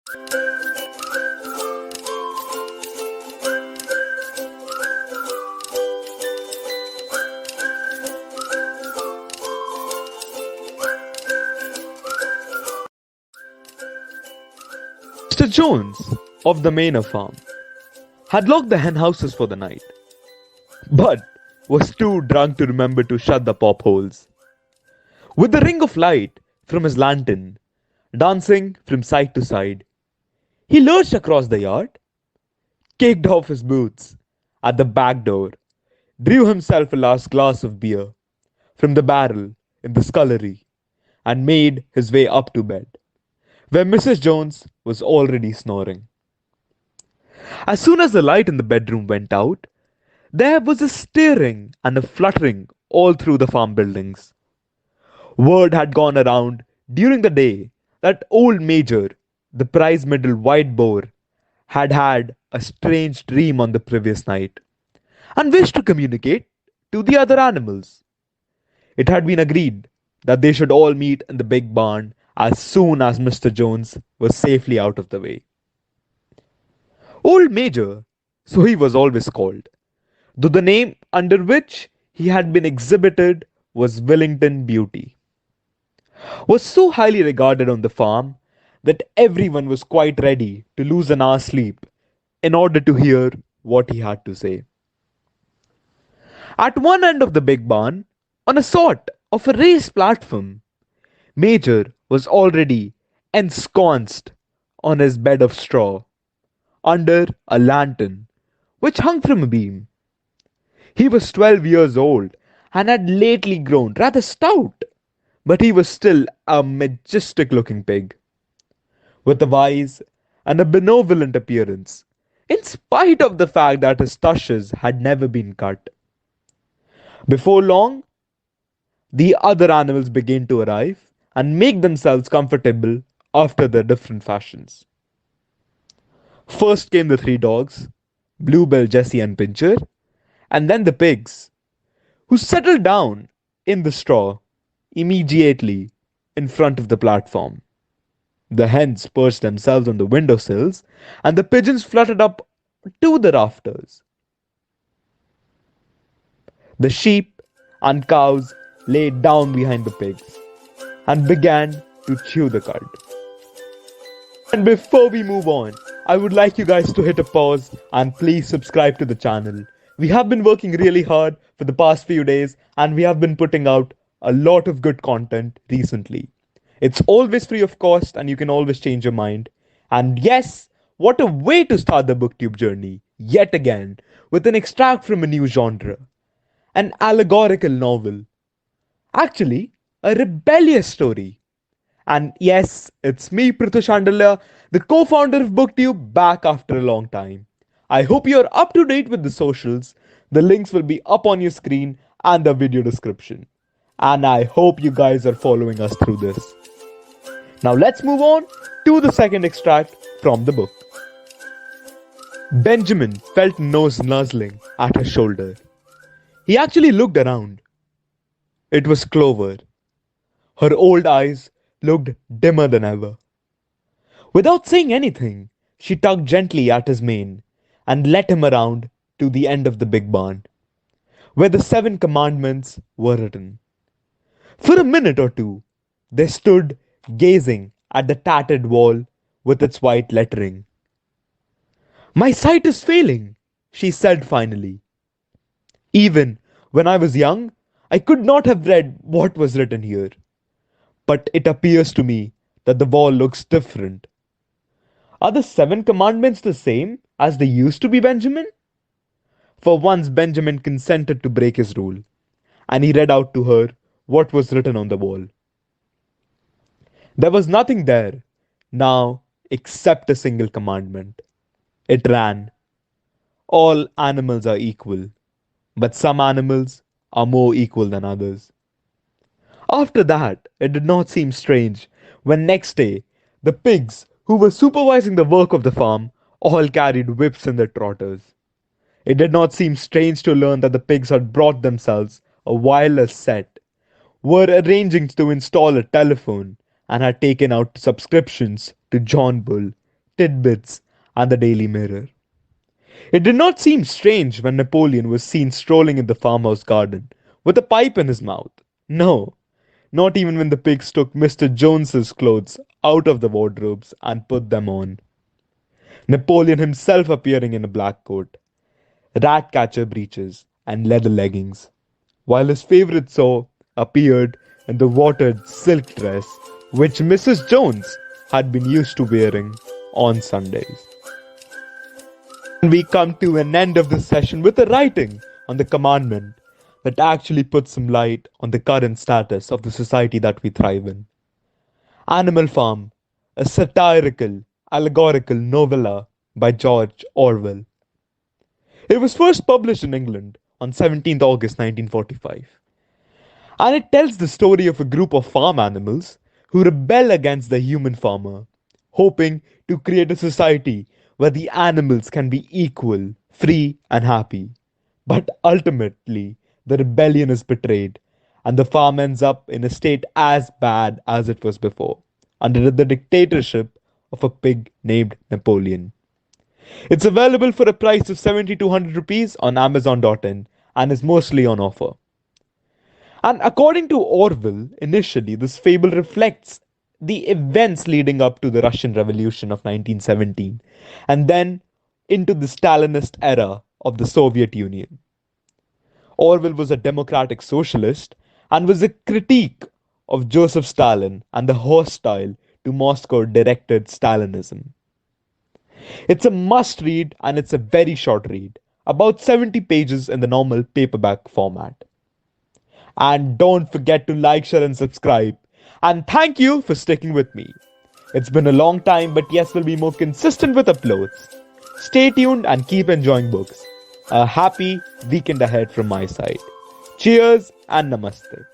Mr. Jones of the Manor Farm had locked the hen houses for the night, but was too drunk to remember to shut the pop holes. With the ring of light from his lantern dancing from side to side, he lurched across the yard, kicked off his boots at the back door, drew himself a last glass of beer from the barrel in the scullery, and made his way up to bed, where Mrs. Jones was already snoring. As soon as the light in the bedroom went out, there was a stirring and a fluttering all through the farm buildings. Word had gone around during the day that old Major, the prize medal white boar, had had a strange dream on the previous night and wished to communicate to the other animals. It had been agreed that they should all meet in the big barn as soon as Mr. Jones was safely out of the way. Old Major, so he was always called, though the name under which he had been exhibited was Wellington Beauty, was so highly regarded on the farm that everyone was quite ready to lose an hour's sleep in order to hear what he had to say. At one end of the big barn, on a sort of a raised platform, Major was already ensconced on his bed of straw, under a lantern which hung from a beam. He was 12 years old and had lately grown rather stout, but he was still a majestic looking pig, with a wise and a benevolent appearance, in spite of the fact that his tushes had never been cut. Before long, the other animals began to arrive and make themselves comfortable after their different fashions. First came the three dogs, Bluebell, Jessie, and Pincher, and then the pigs, who settled down in the straw immediately in front of the platform. The hens perched themselves on the windowsills, and the pigeons fluttered up to the rafters. The sheep and cows lay down behind the pigs and began to chew the cud. And before we move on, I would like you guys to hit a pause and please subscribe to the channel. We have been working really hard for the past few days and we have been putting out a lot of good content recently. It's always free of cost and you can always change your mind. And yes, what a way to start the BookTube journey, yet again, with an extract from a new genre. An allegorical novel. Actually, a rebellious story. And yes, it's me, Prithushandala, the co-founder of BookTube, back after a long time. I hope you're up to date with the socials. The links will be up on your screen and the video description. And I hope you guys are following us through this. Now let's move on to the second extract from the book. Benjamin felt nose nuzzling at his shoulder. He actually looked around. It was Clover. Her old eyes looked dimmer than ever. Without saying anything, she tugged gently at his mane and led him around to the end of the big barn, where the 7 commandments were written. For a minute or two, they stood gazing at the tattered wall with its white lettering. "My sight is failing," she said finally. "Even when I was young, I could not have read what was written here. But it appears to me that the wall looks different. Are the 7 commandments the same as they used to be, Benjamin?" For once, Benjamin consented to break his rule, and he read out to her what was written on the wall. There was nothing there now except a single commandment. It ran, "All animals are equal, but some animals are more equal than others." After that, it did not seem strange when next day the pigs who were supervising the work of the farm all carried whips in their trotters. It did not seem strange to learn that the pigs had brought themselves a wireless set, were arranging to install a telephone, and had taken out subscriptions to John Bull, Tidbits, and the Daily Mirror. It did not seem strange when Napoleon was seen strolling in the farmhouse garden with a pipe in his mouth. No, not even when the pigs took Mr. Jones's clothes out of the wardrobes and put them on. Napoleon himself appearing in a black coat, rat catcher breeches, and leather leggings, while his favorite sow appeared in the watered silk dress which Mrs. Jones had been used to wearing on Sundays. We come to an end of this session with a writing on the commandment that actually puts some light on the current status of the society that we thrive in. Animal Farm, a satirical, allegorical novella by George Orwell. It was first published in England on 17th August 1945. And it tells the story of a group of farm animals who rebel against the human farmer, hoping to create a society where the animals can be equal, free, and happy. But ultimately, the rebellion is betrayed, and the farm ends up in a state as bad as it was before, under the dictatorship of a pig named Napoleon. It's available for a price of 7,200 rupees on Amazon.in and is mostly on offer. And according to Orwell, initially this fable reflects the events leading up to the Russian Revolution of 1917 and then into the Stalinist era of the Soviet Union. Orwell was a democratic socialist and was a critique of Joseph Stalin and the hostile to Moscow-directed Stalinism. It's a must read and it's a very short read, about 70 pages in the normal paperback format. And don't forget to like, share, and subscribe. And thank you for sticking with me. It's been a long time, but yes, we'll be more consistent with uploads. Stay tuned and keep enjoying books. A happy weekend ahead from my side. Cheers and namaste.